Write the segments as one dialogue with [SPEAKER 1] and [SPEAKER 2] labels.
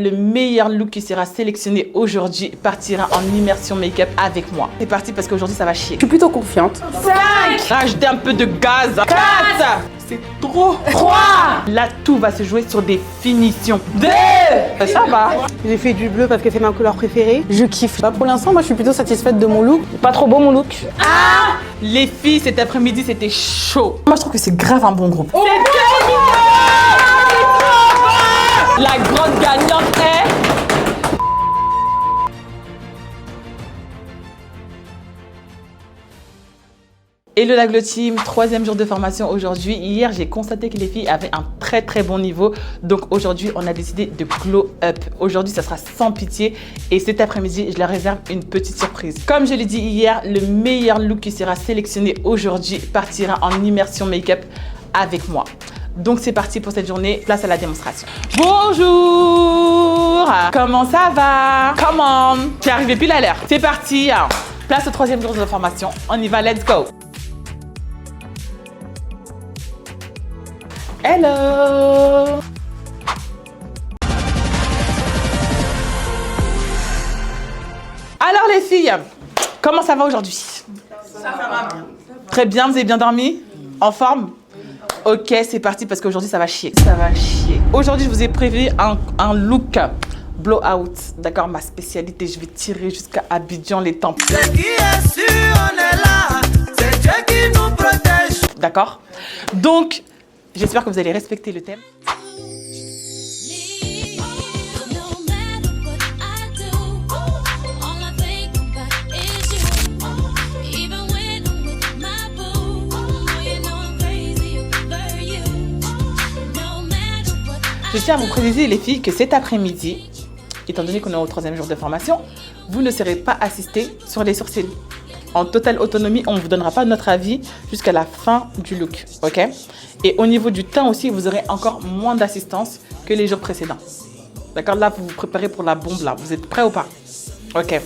[SPEAKER 1] Le meilleur look qui sera sélectionné aujourd'hui partira en immersion make-up avec moi. C'est parti parce qu'aujourd'hui ça va chier.
[SPEAKER 2] Je suis plutôt confiante.
[SPEAKER 1] 5. Rajoutez un peu de gaz. 4. C'est trop. 3. Là tout va se jouer sur des finitions. 2. Ça va.
[SPEAKER 2] J'ai fait du bleu parce que c'est ma couleur préférée. Je kiffe. Bah pour l'instant, moi je suis plutôt satisfaite de mon look. Pas trop beau mon look.
[SPEAKER 1] Les filles cet après-midi c'était chaud. Moi je trouve que c'est grave un bon groupe. La grande gagnante est... Hello la Glow Team, 3e jour de formation aujourd'hui. Hier, j'ai constaté que les filles avaient un très bon niveau. Donc aujourd'hui, on a décidé de glow up. Aujourd'hui, ça sera sans pitié. Et cet après-midi, je leur réserve une petite surprise. Comme je l'ai dit hier, le meilleur look qui sera sélectionné aujourd'hui partira en immersion make-up avec moi. Donc c'est parti pour cette journée, place à la démonstration. Bonjour! Comment ça va? Come on! T'es arrivé pile à l'heure. C'est parti! Place au 3e jour de formation. On y va, let's go! Hello! Alors les filles, comment ça va aujourd'hui? Ça va bien. Très bien, vous avez bien dormi? En forme? Ok, c'est parti parce qu'aujourd'hui ça va chier. Ça va chier. Aujourd'hui, je vous ai prévu un look blowout. D'accord, ma spécialité, je vais tirer jusqu'à Abidjan les tempes. Ce qui est sûr, on est là. C'est Dieu qui nous protège. D'accord? Donc, j'espère que vous allez respecter le thème. Je tiens à vous préciser les filles que cet après-midi, étant donné qu'on est au 3e jour de formation, vous ne serez pas assistées sur les sourcils. En totale autonomie, on ne vous donnera pas notre avis jusqu'à la fin du look, ok? Et au niveau du teint aussi, vous aurez encore moins d'assistance que les jours précédents. D'accord? Là, vous vous préparez pour la bombe là. Vous êtes prêts ou pas? Ok.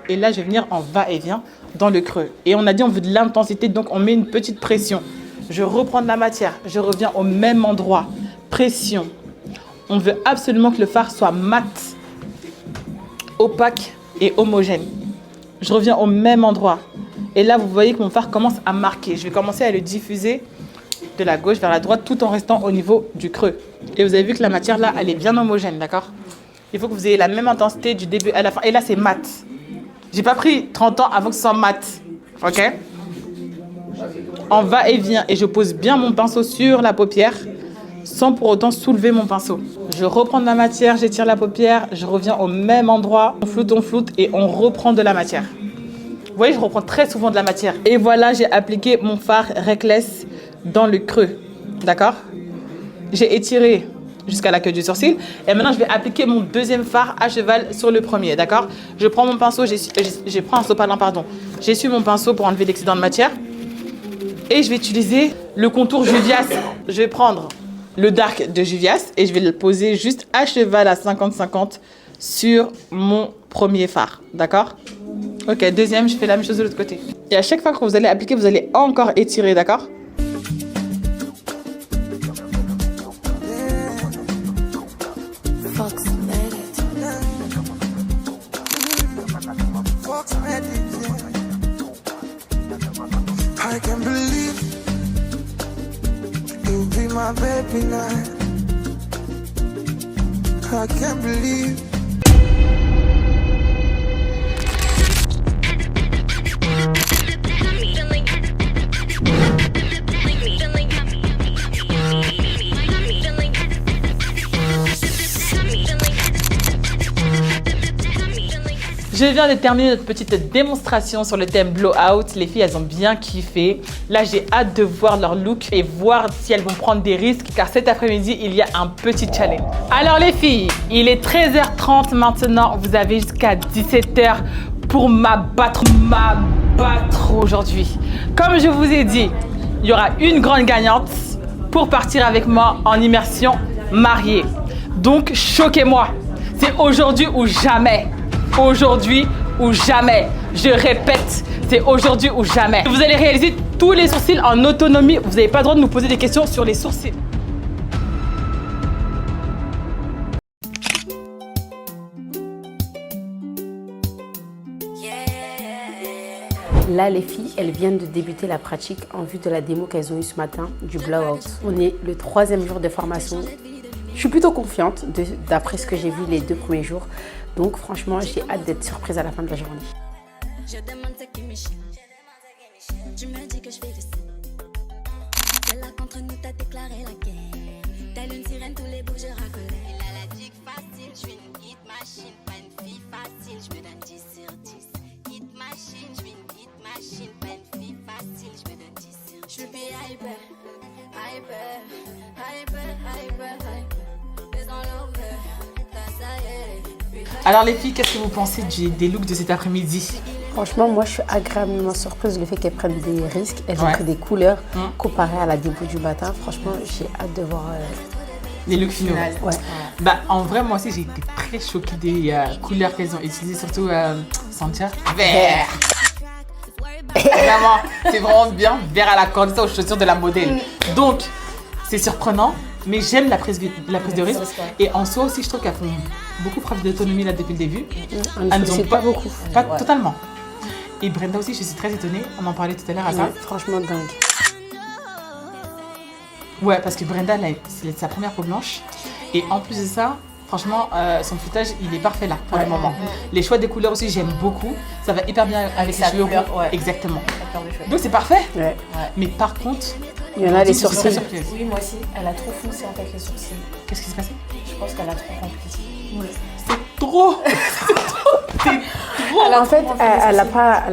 [SPEAKER 1] Et là, je vais venir en va-et-vient dans le creux. Et on a dit on veut de l'intensité, donc on met une petite pression. Je reprends de la matière, je reviens au même endroit. Pression. On veut absolument que le fard soit mat, opaque et homogène. Je reviens au même endroit. Et là, vous voyez que mon fard commence à marquer. Je vais commencer à le diffuser de la gauche vers la droite tout en restant au niveau du creux. Et vous avez vu que la matière là, elle est bien homogène, d'accord? Il faut que vous ayez la même intensité du début à la fin. Et là, c'est mat. J'ai pas pris 30 ans avant que ce soit mat, ok? En va-et-vient et je pose bien mon pinceau sur la paupière sans pour autant soulever mon pinceau. Je reprends de la matière, j'étire la paupière, je reviens au même endroit, on floute et on reprend de la matière. Vous voyez, je reprends très souvent de la matière. Et voilà, j'ai appliqué mon fard Reckless dans le creux, d'accord? J'ai étiré jusqu'à la queue du sourcil. Et maintenant, je vais appliquer mon deuxième fard à cheval sur le premier, d'accord? Je prends mon pinceau, j'essuie mon pinceau pour enlever l'excédent de matière. Et je vais utiliser le contour Juvias. Je vais prendre le dark de Juvias et je vais le poser juste à cheval à 50-50 sur mon premier fard, d'accord? Ok, deuxième, je fais la même chose de l'autre côté. Et à chaque fois que vous allez appliquer, vous allez encore étirer, d'accord?
[SPEAKER 3] I can't believe you'll be my baby now. I can't believe.
[SPEAKER 1] Je viens de terminer notre petite démonstration sur le thème blowout. Les filles, elles ont bien kiffé. Là, j'ai hâte de voir leur look et voir si elles vont prendre des risques car cet après-midi, il y a un petit challenge. Alors les filles, il est 13h30 maintenant. Vous avez jusqu'à 17h pour m'abattre aujourd'hui. Comme je vous ai dit, il y aura une grande gagnante pour partir avec moi en immersion mariée. Donc, choquez-moi. C'est aujourd'hui ou jamais. Aujourd'hui ou jamais. Je répète, c'est aujourd'hui ou jamais. Vous allez réaliser tous les sourcils en autonomie. Vous n'avez pas le droit de nous poser des questions sur les sourcils.
[SPEAKER 4] Là, les filles, elles viennent de débuter la pratique en vue de la démo qu'elles ont eue ce matin du blowout. On est le 3e jour de formation. Je suis plutôt confiante d'après ce que j'ai vu les 2 premiers jours. Donc franchement, j'ai hâte d'être surprise à la fin de la journée.
[SPEAKER 5] Je demande ce qui me chie. Tu me dis que je fais du c'est là qu'entre nous t'as déclaré la guerre. Telle une sirène, tous les bouts je racolais. Il a la dick facile, je suis une hit machine. Pas une fille facile, je me donne 10 sur 10. Hit machine, je suis une hit machine. Pas une fille facile, je me donne 10 sur 10. Je suis hyper, hyper, hyper, hyper, hyper. Les enlevés, ça y est.
[SPEAKER 1] Alors les filles, qu'est-ce que vous pensez des looks de cet après-midi?
[SPEAKER 4] Franchement, moi, je suis agréablement surprise du fait qu'elles prennent des risques. Elles ont pris des couleurs comparées à la démo du matin. Franchement, j'ai hâte de voir
[SPEAKER 1] les looks finaux.
[SPEAKER 4] Ouais.
[SPEAKER 1] Bah, en vrai, moi aussi, j'ai été très choquée des couleurs qu'elles ont utilisées, surtout Santia. Vert. Vraiment, c'est vraiment bien. Vert à la corde, ça aux chaussures de la modèle. Donc, c'est surprenant, mais j'aime la prise de risque. Et en soi aussi, je trouve qu'elles font beaucoup preuve d'autonomie là depuis le début.
[SPEAKER 4] Elles ne pas beaucoup.
[SPEAKER 1] Pas totalement. Et Brenda aussi, je suis très étonnée. On en parlait tout à l'heure à ça.
[SPEAKER 4] Ouais, franchement, dingue.
[SPEAKER 1] Ouais, parce que Brenda, c'est sa première peau blanche. Et en plus de ça, franchement, son foutage, il est parfait là pour le moment. Les choix des couleurs aussi, j'aime beaucoup. Ça va hyper bien avec ses cheveux roux.
[SPEAKER 6] Ouais.
[SPEAKER 1] Exactement. Donc c'est parfait.
[SPEAKER 4] Ouais.
[SPEAKER 1] Mais par contre,
[SPEAKER 4] il y en a les
[SPEAKER 1] je suis très
[SPEAKER 4] sourcils.
[SPEAKER 1] surprise.
[SPEAKER 6] Oui, moi aussi. Elle a trop foncé avec les sourcils.
[SPEAKER 1] Qu'est-ce qui s'est passé?
[SPEAKER 6] Je pense qu'elle a trop rempli. Oui.
[SPEAKER 1] C'est trop.
[SPEAKER 4] En fait, elle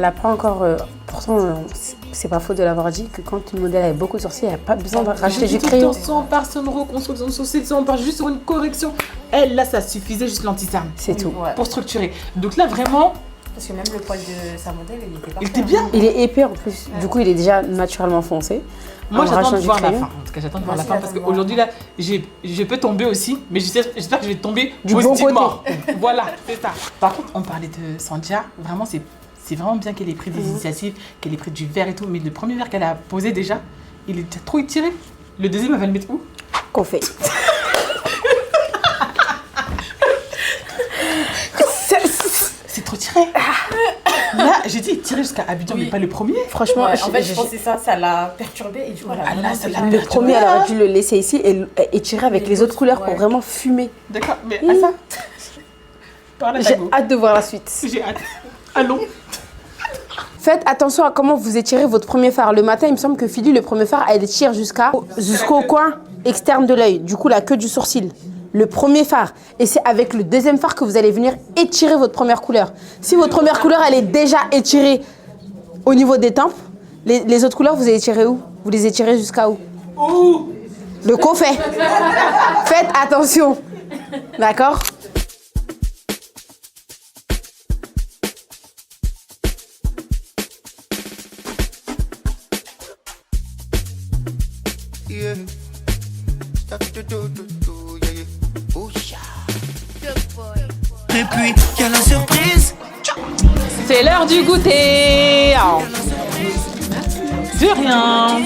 [SPEAKER 4] a pas encore. Pourtant, c'est pas faux de l'avoir dit que quand une modèle a beaucoup de sourcils, elle n'a pas besoin de rajouter du crayon.
[SPEAKER 1] Sans personne reconstruit son sourcil, on part juste sur une correction. Elle, là, ça suffisait juste l'anti-cerne.
[SPEAKER 4] C'est tout.
[SPEAKER 6] Ouais.
[SPEAKER 1] Pour structurer. Donc là, vraiment,
[SPEAKER 6] Parce que même le poil de sa modèle, il était parfait.
[SPEAKER 1] il était bien.
[SPEAKER 4] Il est épais en plus. Du coup, il est déjà naturellement foncé.
[SPEAKER 1] Moi,
[SPEAKER 4] En
[SPEAKER 1] j'attends
[SPEAKER 4] rajoutant
[SPEAKER 1] de
[SPEAKER 4] du
[SPEAKER 1] voir la
[SPEAKER 4] crayon.
[SPEAKER 1] fin. En tout cas, j'attends de voir
[SPEAKER 6] Moi
[SPEAKER 1] la fin
[SPEAKER 6] aussi,
[SPEAKER 1] parce
[SPEAKER 6] j'attends de
[SPEAKER 1] qu'aujourd'hui, là, je peux tomber aussi, mais j'espère que je vais tomber
[SPEAKER 4] Du bon
[SPEAKER 1] positivement.
[SPEAKER 4] côté.
[SPEAKER 1] Voilà, c'est ça. Par contre, on parlait de Sandia. Vraiment, c'est vraiment bien qu'elle ait pris des initiatives, qu'elle ait pris du verre et tout. Mais le premier verre qu'elle a posé déjà, il était trop étiré. Le deuxième, elle va le mettre où?
[SPEAKER 4] Qu'on fait.
[SPEAKER 1] C'est trop tiré. Là, j'ai dit tirer jusqu'à Abidjan, mais pas le premier.
[SPEAKER 4] Franchement,
[SPEAKER 6] Ouais, en fait, je pense que ça l'a perturbé et du coup, elle a
[SPEAKER 1] Ah là,
[SPEAKER 6] vraiment
[SPEAKER 1] ça l'a
[SPEAKER 6] fait-
[SPEAKER 4] le premier, elle aurait dû le laisser ici et tirer avec les autres couleurs pour
[SPEAKER 6] Ouais.
[SPEAKER 4] vraiment fumer.
[SPEAKER 1] D'accord, mais à ça. Par là,
[SPEAKER 4] J'ai
[SPEAKER 1] Tago.
[SPEAKER 4] hâte de voir la suite.
[SPEAKER 1] J'ai hâte. Allons.
[SPEAKER 4] Faites attention à comment vous étirez votre premier fard. Le matin, il me semble que Philly, le premier fard, elle étire jusqu'au coin externe de l'œil. Du coup, la queue du sourcil. Le premier fard. Et c'est avec le deuxième fard que vous allez venir étirer votre première couleur. Si votre première couleur, elle est déjà étirée au niveau des tempes, les autres couleurs, vous allez étirer où? Vous les étirez jusqu'à où?
[SPEAKER 1] Ouh.
[SPEAKER 4] Le fait. Faites attention. D'accord?
[SPEAKER 3] Yeah. Stuff to do, yeah, yeah. Oh, yeah. Et puis, y a la surprise.
[SPEAKER 1] C'est l'heure du goûter. De rien.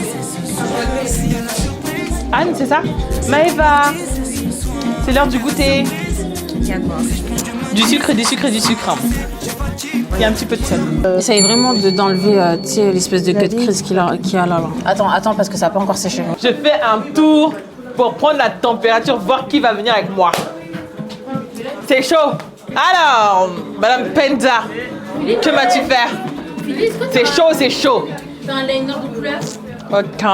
[SPEAKER 1] Anne, c'est ça? Maëva. C'est l'heure du goûter. Du sucre, du sucre, du sucre. Il y a un petit peu de sel.
[SPEAKER 2] Essaye vraiment d'enlever l'espèce de queue de crise qu'il y a là.
[SPEAKER 6] Attends, parce que ça n'a pas encore séché.
[SPEAKER 1] Je fais un tour pour prendre la température, voir qui va venir avec moi. C'est chaud. Alors, Madame Penza, que vas-tu faire? C'est chaud, c'est chaud.
[SPEAKER 7] T'as un liner de couleur?
[SPEAKER 1] Ok.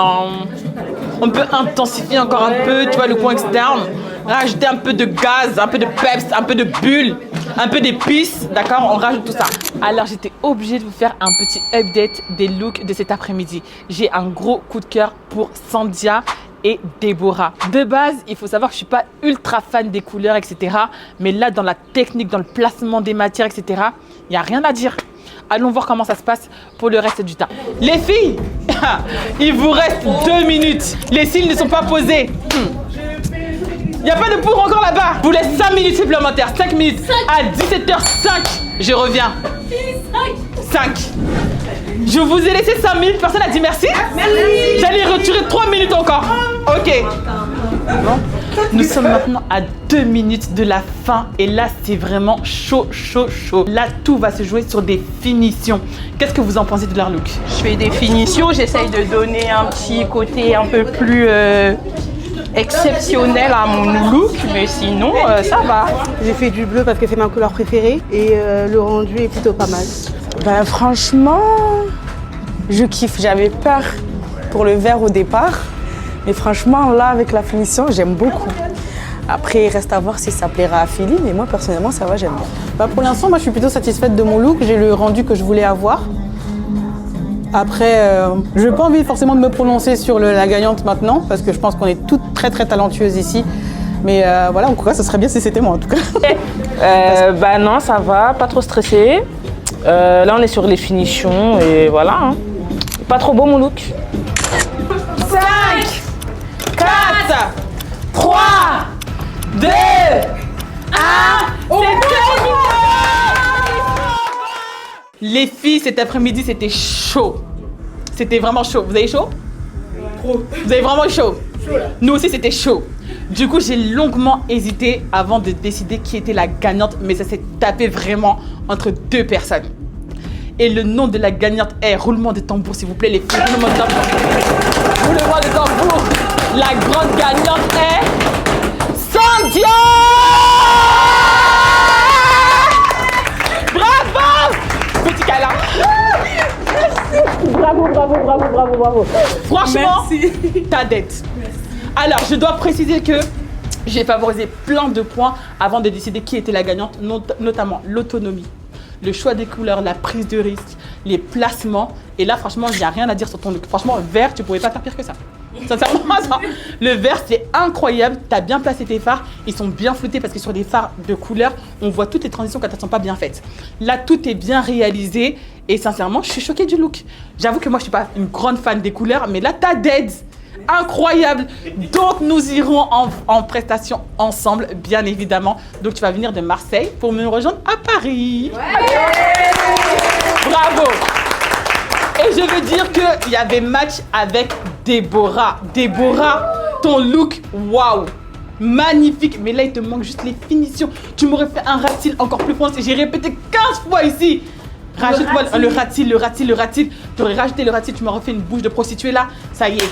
[SPEAKER 1] On peut intensifier encore un peu, tu vois, le coin externe. Rajouter un peu de gaz, un peu de peps, un peu de bulle, un peu d'épices, d'accord? On rajoute tout ça. Alors, j'étais obligée de vous faire un petit update des looks de cet après-midi. J'ai un gros coup de cœur pour Sandia et Déborah. De base, il faut savoir que je suis pas ultra fan des couleurs, etc. Mais là, dans la technique, dans le placement des matières, etc., il n'y a rien à dire. Allons voir comment ça se passe pour le reste du temps. Les filles, il vous reste 2 minutes. Les cils ne sont pas posés. Il n'y a pas de pour encore là-bas. Je vous laisse 5 minutes supplémentaires. 5 minutes. À 17h05, je reviens. 5. Je vous ai laissé 5 minutes. Personne n'a dit merci. Merci. J'allais retirer 3 minutes encore. Ok. Nous sommes maintenant à 2 minutes de la fin. Et là, c'est vraiment chaud. Là, tout va se jouer sur des finitions. Qu'est-ce que vous en pensez de leur look?
[SPEAKER 7] Je fais des finitions, j'essaye de donner un petit côté un peu plus exceptionnel à mon look, mais sinon ça va.
[SPEAKER 2] J'ai fait du bleu parce que c'est ma couleur préférée et le rendu est plutôt pas mal.
[SPEAKER 7] Ben, franchement, je kiffe. J'avais peur pour le vert au départ, mais franchement là avec la finition j'aime beaucoup. Après il reste à voir si ça plaira à Philly, mais moi personnellement ça va, j'aime bien.
[SPEAKER 2] Bah, pour l'instant, moi je suis plutôt satisfaite de mon look. J'ai le rendu que je voulais avoir. Après, je n'ai pas envie forcément de me prononcer sur la gagnante maintenant parce que je pense qu'on est toutes très talentueuses ici. Mais voilà, en tout cas, ça serait bien si c'était moi en tout cas.
[SPEAKER 7] Bah non, ça va, pas trop stressé. Là on est sur les finitions et voilà. Hein. Pas trop beau mon look.
[SPEAKER 1] 5, 4, 3, 2, 1. C'est terminé. Les filles, cet après-midi, c'était chaud. C'était vraiment chaud. Vous avez chaud? Vous avez vraiment chaud? Nous aussi, c'était chaud. Du coup, j'ai longuement hésité avant de décider qui était la gagnante, mais ça s'est tapé vraiment entre 2 personnes. Et le nom de la gagnante est roulement de tambour, s'il vous plaît, les filles. Roulement de tambour. Roulement de tambour. La grande gagnante est Sandia! Bravo! Petit câlin.
[SPEAKER 2] Bravo.
[SPEAKER 1] Franchement, ta dette. Alors, je dois préciser que j'ai favorisé plein de points avant de décider qui était la gagnante, notamment l'autonomie, le choix des couleurs, la prise de risque, les placements. Et là, franchement, il n'y a rien à dire sur ton look. Franchement, vert, tu ne pouvais pas faire pire que ça. Sincèrement, ça. Le vert, c'est incroyable. Tu as bien placé tes fards. Ils sont bien floutés parce que sur des fards de couleur, on voit toutes les transitions quand elles ne sont pas bien faites. Là, tout est bien réalisé. Et sincèrement, je suis choquée du look. J'avoue que moi, je ne suis pas une grande fan des couleurs, mais là, tu as dead. Incroyable. Donc, nous irons en prestation ensemble, bien évidemment. Donc, tu vas venir de Marseille pour me rejoindre à Paris. Ouais. Bravo. Et je veux dire qu'il y avait match avec Déborah. Déborah, ton look, waouh, magnifique. Mais là, il te manque juste les finitions. Tu m'aurais fait un ratil encore plus foncé. J'ai répété 15 fois ici. Rajoute-moi le ratil. Tu aurais rajouté le ratil, tu m'aurais fait une bouche de prostituée là. Ça y est.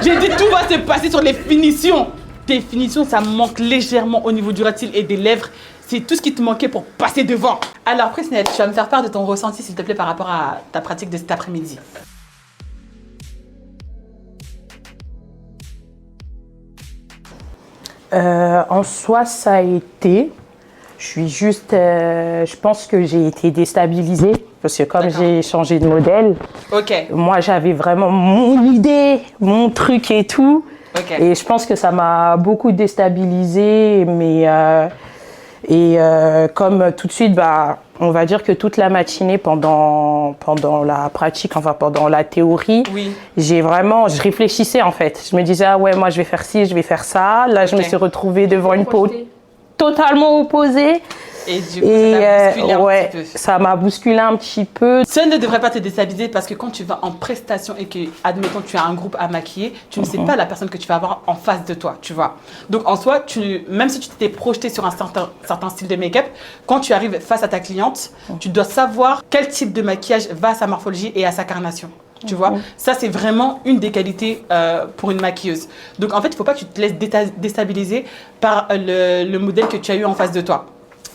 [SPEAKER 1] J'ai dit tout va se passer sur les finitions. Tes finitions, ça manque légèrement au niveau du ratil et des lèvres. C'est tout ce qui te manquait pour passer devant. Alors, Prisnel, tu vas me faire part de ton ressenti, s'il te plaît, par rapport à ta pratique de cet après-midi.
[SPEAKER 7] En soi, ça a été. Je suis juste. Je pense que j'ai été déstabilisée parce que comme j'ai changé de modèle, moi j'avais vraiment mon idée, mon truc et tout. Et je pense que ça m'a beaucoup déstabilisée, mais. Comme tout de suite, on va dire que toute la matinée pendant la pratique, enfin pendant la théorie, je réfléchissais en fait. Je me disais, ah ouais, moi je vais faire ci, je vais faire ça. Là, je me suis retrouvée devant une peau totalement opposée.
[SPEAKER 1] Et du coup,
[SPEAKER 7] ça m'a bousculé un petit peu.
[SPEAKER 1] Ça ne devrait pas te déstabiliser parce que quand tu vas en prestation et que, admettons, tu as un groupe à maquiller, tu ne sais pas la personne que tu vas avoir en face de toi, tu vois. Donc, en soi, même si tu t'étais projeté sur un certain style de make-up, quand tu arrives face à ta cliente, tu dois savoir quel type de maquillage va à sa morphologie et à sa carnation. Tu vois, ça c'est vraiment une des qualités pour une maquilleuse. Donc en fait, il ne faut pas que tu te laisses déstabiliser par le modèle que tu as eu en face de toi.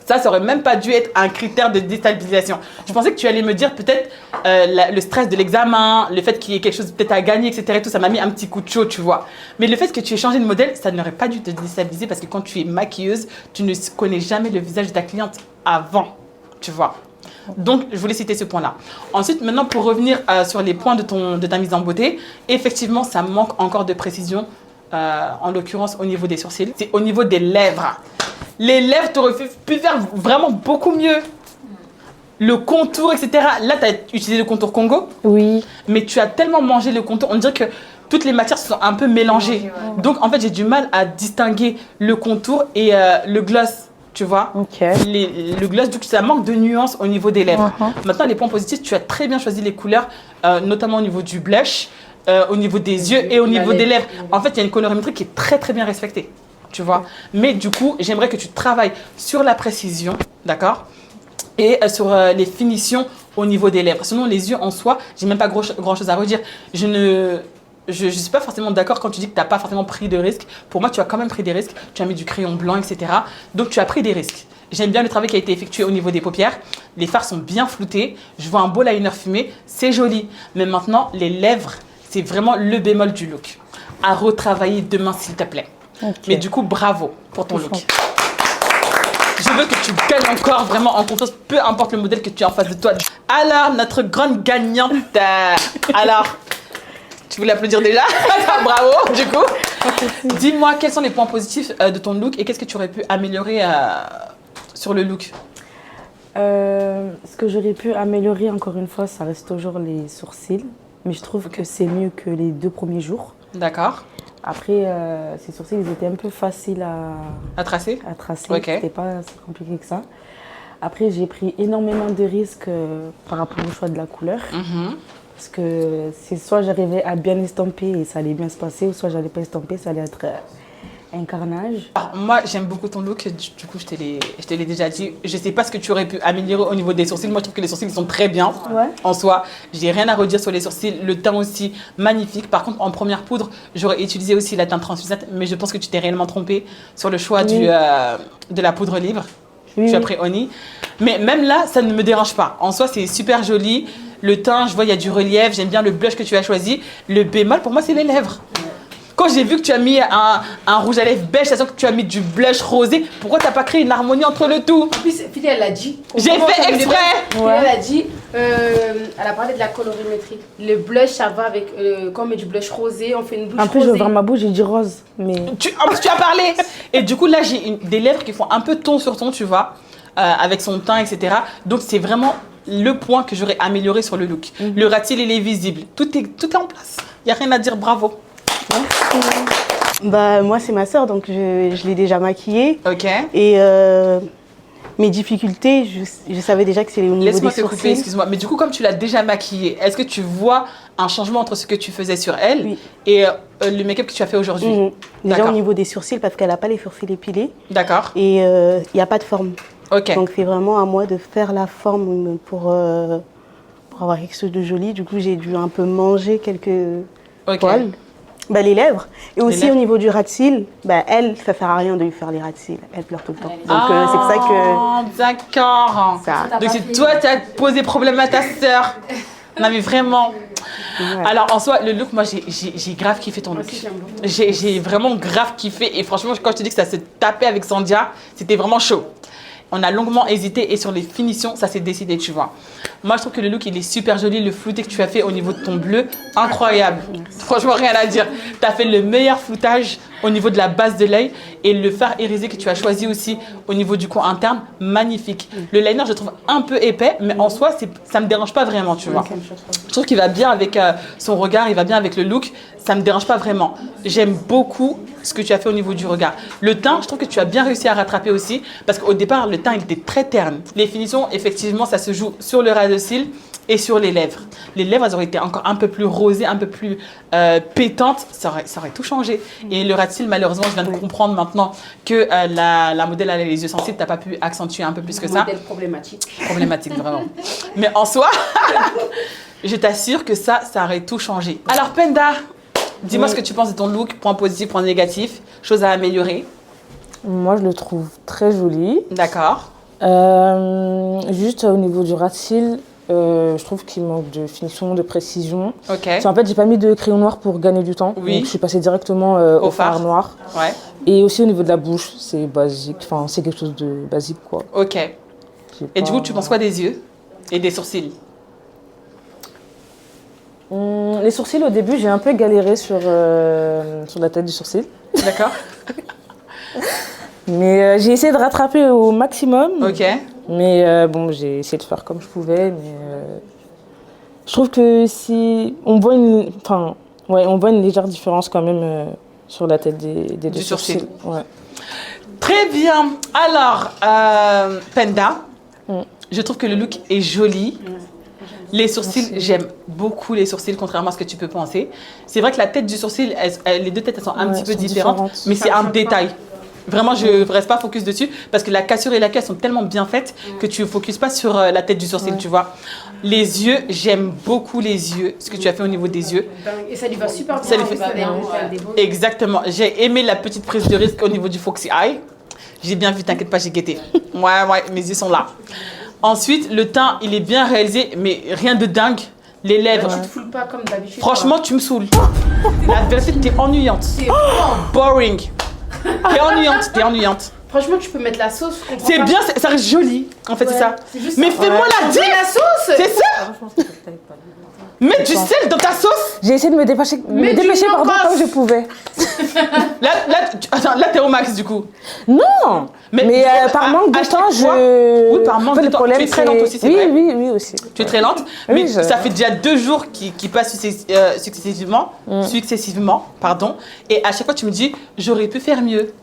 [SPEAKER 1] Ça aurait même pas dû être un critère de déstabilisation. Je pensais que tu allais me dire peut-être le stress de l'examen, le fait qu'il y ait quelque chose peut-être à gagner, etc. Et tout, ça m'a mis un petit coup de chaud, tu vois. Mais le fait que tu aies changé de modèle, ça n'aurait pas dû te déstabiliser parce que quand tu es maquilleuse, tu ne connais jamais le visage de ta cliente avant, tu vois. Donc, je voulais citer ce point-là. Ensuite, maintenant, pour revenir sur les points de ta mise en beauté, effectivement, ça manque encore de précision, en l'occurrence au niveau des sourcils. C'est au niveau des lèvres. Les lèvres, tu aurais pu faire vraiment beaucoup mieux. Le contour, etc. Là, tu as utilisé le contour Congo.
[SPEAKER 7] Oui.
[SPEAKER 1] Mais tu as tellement mangé le contour. On dirait que toutes les matières se sont un peu mélangées. Donc, en fait, j'ai du mal à distinguer le contour et le gloss. Tu vois, le gloss, du coup, ça manque de nuances au niveau des lèvres. Maintenant, les points positifs, tu as très bien choisi les couleurs, notamment au niveau du blush, au niveau des yeux et au niveau des lèvres. En fait, il y a une colorimétrie qui est très très bien respectée. Tu vois, mais du coup, j'aimerais que tu travailles sur la précision, d'accord, et sur les finitions au niveau des lèvres. Sinon, les yeux en soi, j'ai même pas grand chose à redire. Je ne suis pas forcément d'accord quand tu dis que tu n'as pas forcément pris de risques. Pour moi, tu as quand même pris des risques. Tu as mis du crayon blanc, etc. Donc, tu as pris des risques. J'aime bien le travail qui a été effectué au niveau des paupières. Les fards sont bien floutés. Je vois un beau liner fumé. C'est joli. Mais maintenant, les lèvres, c'est vraiment le bémol du look. À retravailler demain, s'il te plaît. Mais du coup, bravo pour ton look. Je veux que tu gagnes encore vraiment en confiance, peu importe le modèle que tu as en face de toi. Alors, notre grande gagnante. Alors, tu voulais applaudir déjà? Bravo, du coup. Dis-moi, quels sont les points positifs de ton look et qu'est-ce que tu aurais pu améliorer sur le look?
[SPEAKER 7] Ce que j'aurais pu améliorer, encore une fois, ça reste toujours les sourcils. Mais je trouve que c'est mieux que les 2 premiers jours.
[SPEAKER 1] D'accord.
[SPEAKER 7] Après, ces sourcils, ils étaient un peu faciles
[SPEAKER 1] à tracer.
[SPEAKER 7] C'était pas si compliqué que ça. Après, j'ai pris énormément de risques par rapport au choix de la couleur. Parce que c'est soit j'arrivais à bien estamper et ça allait bien se passer, ou soit j'allais pas estamper, ça allait être un carnage.
[SPEAKER 1] Alors, moi, j'aime beaucoup ton look. Du coup, je te l'ai déjà dit. Je sais pas ce que tu aurais pu améliorer au niveau des sourcils. Moi, je trouve que les sourcils sont très bien en soi. J'ai rien à redire sur les sourcils. Le teint aussi, magnifique. Par contre, en première poudre, j'aurais utilisé aussi la teinte translucide. Mais je pense que tu t'es réellement trompée sur le choix de la poudre libre. Tu as pris Honey. Mais même là, ça ne me dérange pas. En soi, c'est super joli. Le teint, je vois, il y a du relief. J'aime bien le blush que tu as choisi. Le bémol, pour moi, c'est les lèvres. Quand j'ai vu que tu as mis un rouge à lèvres beige, sachant que tu as mis du blush rosé, pourquoi tu n'as pas créé une harmonie entre le tout?
[SPEAKER 4] En plus, Fili, elle l'a dit.
[SPEAKER 1] J'ai fait exprès.
[SPEAKER 4] Elle a dit, elle a parlé de la colorimétrie. Le blush, ça va avec, quand on met du blush rosé, on fait une bouche
[SPEAKER 7] un peu,
[SPEAKER 4] rosée.
[SPEAKER 7] j'ouvre ma bouche, j'ai dit rose. Mais...
[SPEAKER 1] En plus, tu as parlé. Et du coup, là, j'ai des lèvres qui font un peu ton sur ton, tu vois, avec son teint, etc. Donc, c'est vraiment le point que j'aurais amélioré sur le look. Le ras de cils, il est visible. Tout est en place. Il n'y a rien à dire, bravo.
[SPEAKER 8] Bah, moi, c'est ma sœur, donc je l'ai déjà maquillée.
[SPEAKER 1] Ok.
[SPEAKER 8] Et mes difficultés, je savais déjà que c'est au niveau des sourcils.
[SPEAKER 1] Laisse-moi te couper, excuse-moi. Mais du coup, comme tu l'as déjà maquillée, est-ce que tu vois un changement entre ce que tu faisais sur elle et le make-up que tu as fait aujourd'hui?
[SPEAKER 8] Déjà au niveau des sourcils, parce qu'elle n'a pas les sourcils épilés.
[SPEAKER 1] D'accord.
[SPEAKER 8] Et il n'y a pas de forme.
[SPEAKER 1] Ok.
[SPEAKER 8] Donc c'est vraiment à moi de faire la forme pour avoir quelque chose de joli. Du coup, j'ai dû un peu manger quelques poils. Bah, les lèvres. Et aussi au niveau du ras de cils, bah, elle, ça sert à rien de lui faire les ras de cils. Elle pleure tout le temps. Donc c'est pour ça que...
[SPEAKER 1] D'accord. Donc c'est toi qui as posé problème à ta sœur. Non mais vraiment. Alors en soi, le look, moi j'ai grave kiffé ton look. J'ai vraiment grave kiffé. Et franchement, quand je te dis que ça s'est tapé avec Sandia, c'était vraiment chaud. On a longuement hésité et sur les finitions, ça s'est décidé, tu vois. Moi, je trouve que le look, il est super joli. Le flouté que tu as fait au niveau de ton bleu, incroyable. Franchement, rien à dire. Tu as fait le meilleur floutage au niveau de la base de l'œil et le fard irisé que tu as choisi aussi au niveau du coin interne, magnifique. Le liner, je le trouve un peu épais, mais en soi, ça ne me dérange pas vraiment, tu vois. Je trouve qu'il va bien avec son regard, il va bien avec le look. Ça ne me dérange pas vraiment. J'aime beaucoup ce que tu as fait au niveau du regard. Le teint, je trouve que tu as bien réussi à rattraper aussi parce qu'au départ, le teint, il était très terne. Les finitions, effectivement, ça se joue sur le ras de cils et sur les lèvres. Les lèvres, elles auraient été encore un peu plus rosées, un peu plus pétantes. Ça aurait tout changé. Et le ras de cils, malheureusement, je viens de comprendre maintenant que la modèle a les yeux sensibles. Tu n'as pas pu accentuer un peu plus que ça.
[SPEAKER 4] Modèle problématique.
[SPEAKER 1] Problématique, vraiment. Mais en soi, je t'assure que ça aurait tout changé. Alors, Penda, dis-moi ce que tu penses de ton look, point positif, point négatif, chose à améliorer.
[SPEAKER 7] Moi, je le trouve très joli.
[SPEAKER 1] D'accord.
[SPEAKER 7] Juste au niveau du ras de cils, je trouve qu'il manque de finition, de précision.
[SPEAKER 1] Ok.
[SPEAKER 7] En fait, j'ai pas mis de crayon noir pour gagner du temps.
[SPEAKER 1] Oui.
[SPEAKER 7] Donc, je suis passée directement au fard noir.
[SPEAKER 1] Ouais.
[SPEAKER 7] Et aussi au niveau de la bouche, c'est basique. Enfin, c'est quelque chose de basique, quoi.
[SPEAKER 1] Ok. Et du coup, tu penses quoi des yeux et des sourcils?
[SPEAKER 7] Les sourcils, au début, j'ai un peu galéré sur la tête du sourcil.
[SPEAKER 1] D'accord.
[SPEAKER 7] Mais j'ai essayé de rattraper au maximum.
[SPEAKER 1] Ok.
[SPEAKER 7] Mais bon, j'ai essayé de faire comme je pouvais. Mais je trouve que si on voit Ouais, on voit une légère différence quand même sur la tête des deux sourcils. Ouais.
[SPEAKER 1] Très bien. Alors, Penda, je trouve que le look est joli. Les sourcils, j'aime beaucoup les sourcils, contrairement à ce que tu peux penser. C'est vrai que la tête du sourcil, les deux têtes, elles sont un petit peu différentes, mais c'est un détail. Vraiment, je ne reste pas focus dessus parce que la cassure et la queue sont tellement bien faites que tu ne focuses pas sur la tête du sourcil, tu vois. Les yeux, j'aime beaucoup les yeux, ce que tu as fait au niveau des yeux.
[SPEAKER 4] Et ça lui va super bien.
[SPEAKER 1] Exactement. J'ai aimé la petite prise de risque au niveau du foxy eye. J'ai bien vu, t'inquiète pas, j'ai guetté. Ouais, mes yeux sont là. Ensuite, le teint, il est bien réalisé, mais rien de dingue. Les lèvres.
[SPEAKER 4] Tu te foules pas comme d'habitude.
[SPEAKER 1] Franchement, tu me saoules. La vérité, t'es ennuyante. Boring. T'es ennuyante.
[SPEAKER 4] Franchement, tu peux mettre la sauce.
[SPEAKER 1] C'est bien, ça reste joli. En fait, c'est ça. Mais fais-moi la dire.
[SPEAKER 4] La sauce.
[SPEAKER 1] C'est ça. Mets du sel dans ta sauce.
[SPEAKER 7] J'ai essayé de me dépêcher pendant comme je pouvais.
[SPEAKER 1] Là, t'es au max du coup.
[SPEAKER 7] Non. Mais par manque de temps, je.
[SPEAKER 1] Oui, par manque de temps. Tu es très lente aussi, c'est vrai.
[SPEAKER 7] Oui, aussi.
[SPEAKER 1] Tu es très lente, mais ça fait déjà 2 jours qui passent successivement, et à chaque fois tu me dis, j'aurais pu faire mieux.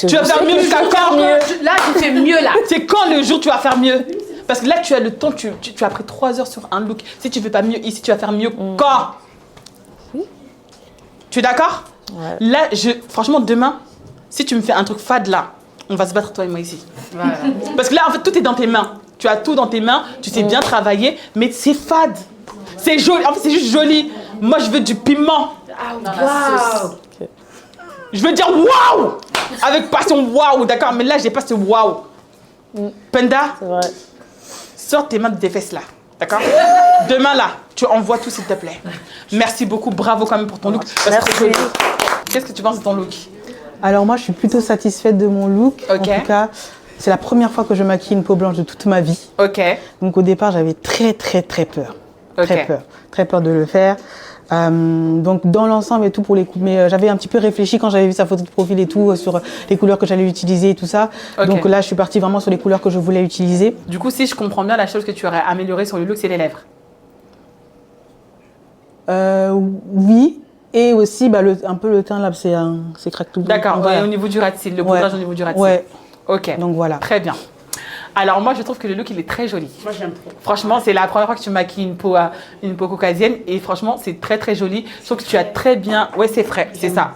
[SPEAKER 1] Tu vas faire mieux jusqu'à quand?
[SPEAKER 4] Là, tu fais mieux là.
[SPEAKER 1] C'est quand le jour tu vas faire mieux? Parce que là, tu as le temps, tu as pris 3 heures sur un look. Si tu ne fais pas mieux ici, tu vas faire mieux quand? Oui. Tu es d'accord? Ouais. Là, franchement, demain, si tu me fais un truc fade là, on va se battre toi et moi ici. Voilà. Parce que là, en fait, tout est dans tes mains. Tu as tout dans tes mains, tu sais bien travailler, mais c'est fade. C'est joli, en fait, c'est juste joli. Moi, je veux du piment.
[SPEAKER 4] Waouh!
[SPEAKER 1] Okay. Je veux dire waouh! Avec passion, waouh, d'accord? Mais là, j'ai pas ce waouh. Penda? C'est vrai. Sors tes mains de tes fesses là, d'accord? Demain là, tu envoies tout s'il te plaît. Merci beaucoup, bravo quand même pour ton look.
[SPEAKER 7] Merci.
[SPEAKER 1] Qu'est-ce que tu penses de ton look?
[SPEAKER 2] Alors moi, je suis plutôt satisfaite de mon look.
[SPEAKER 1] Okay.
[SPEAKER 2] En tout cas, c'est la première fois que je maquille une peau blanche de toute ma vie.
[SPEAKER 1] Ok.
[SPEAKER 2] Donc au départ, j'avais très peur. Okay. Très peur de le faire. Donc dans l'ensemble et tout pour les coupes, mais j'avais un petit peu réfléchi quand j'avais vu sa photo de profil et tout sur les couleurs que j'allais utiliser et tout ça. Okay. Donc là je suis partie vraiment sur les couleurs que je voulais utiliser.
[SPEAKER 1] Du coup, si je comprends bien, la chose que tu aurais améliorée sur le look, c'est les lèvres.
[SPEAKER 2] Oui, et aussi un peu le teint là, c'est craque tout le temps.
[SPEAKER 1] D'accord, ouais, au niveau du ras de cils, le bronzage au niveau du ras de cils.
[SPEAKER 2] Ouais.
[SPEAKER 1] Ok.
[SPEAKER 2] Donc voilà.
[SPEAKER 1] Très bien. Alors moi, je trouve que le look, il est très joli.
[SPEAKER 4] Moi, j'aime trop.
[SPEAKER 1] Franchement, c'est la première fois que tu maquilles une peau caucasienne et franchement, c'est très joli. Je trouve que tu as très bien... Ouais, c'est frais, c'est ça.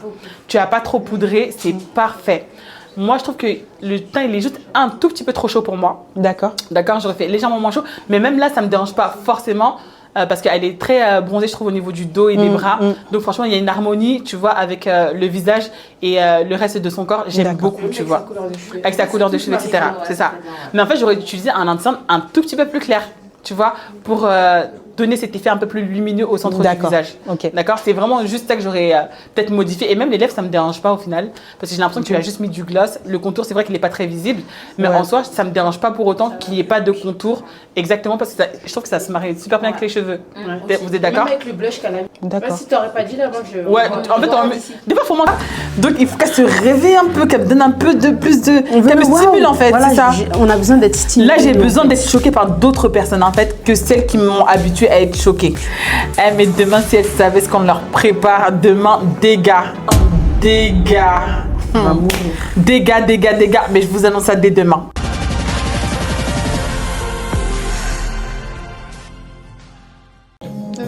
[SPEAKER 1] Tu n'as pas trop poudré, c'est parfait. Moi, je trouve que le teint, il est juste un tout petit peu trop chaud pour moi.
[SPEAKER 2] D'accord.
[SPEAKER 1] D'accord, j'aurais fait légèrement moins chaud. Mais même là, ça ne me dérange pas forcément. Parce qu'elle est très bronzée, je trouve, au niveau du dos et des bras. Donc franchement, il y a une harmonie, tu vois, avec le visage et le reste de son corps. J'aime beaucoup, tu vois. Avec sa couleur de cheveux, etc. C'est ça. Mais en fait, j'aurais utilisé un ensemble un tout petit peu plus clair, tu vois, pour donner cet effet un peu plus lumineux au centre du visage.
[SPEAKER 2] Okay.
[SPEAKER 1] D'accord. C'est vraiment juste ça que j'aurais peut-être modifié. Et même les lèvres, ça ne me dérange pas au final. Parce que j'ai l'impression que tu as juste mis du gloss. Le contour, c'est vrai qu'il n'est pas très visible. Mais en soi, ça ne me dérange pas pour autant qu'il n'y ait pas de contour. Exactement parce que je trouve que ça se marie super bien avec les cheveux. Ouais. Vous êtes d'accord?
[SPEAKER 4] Même avec le blush qu'elle a mis.
[SPEAKER 2] D'accord.
[SPEAKER 4] Si tu n'aurais pas dit là, moi je...
[SPEAKER 1] Ouais, en fait, des fois, il faut manquer. Donc, il faut qu'elle se réveille un peu, qu'elle me donne un peu de plus de... Qu'elle me stimule en fait, voilà, c'est ça.
[SPEAKER 4] On a besoin d'être stimulé.
[SPEAKER 1] Là, j'ai besoin d'être choquée par d'autres personnes en fait que celles qui m'ont habituée à être choquée. Mais demain, si elles savaient ce qu'on leur prépare, demain, dégâts. Dégâts. Mais je vous annonce ça dès demain.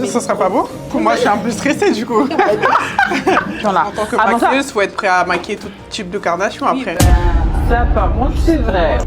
[SPEAKER 9] Ça sera pas beau? Pour moi, je suis un peu stressée du coup.
[SPEAKER 1] Voilà.
[SPEAKER 9] En tant que maquilleuse, il faut être prêt à maquiller tout type de carnation après.
[SPEAKER 1] Ça, par contre, c'est vrai.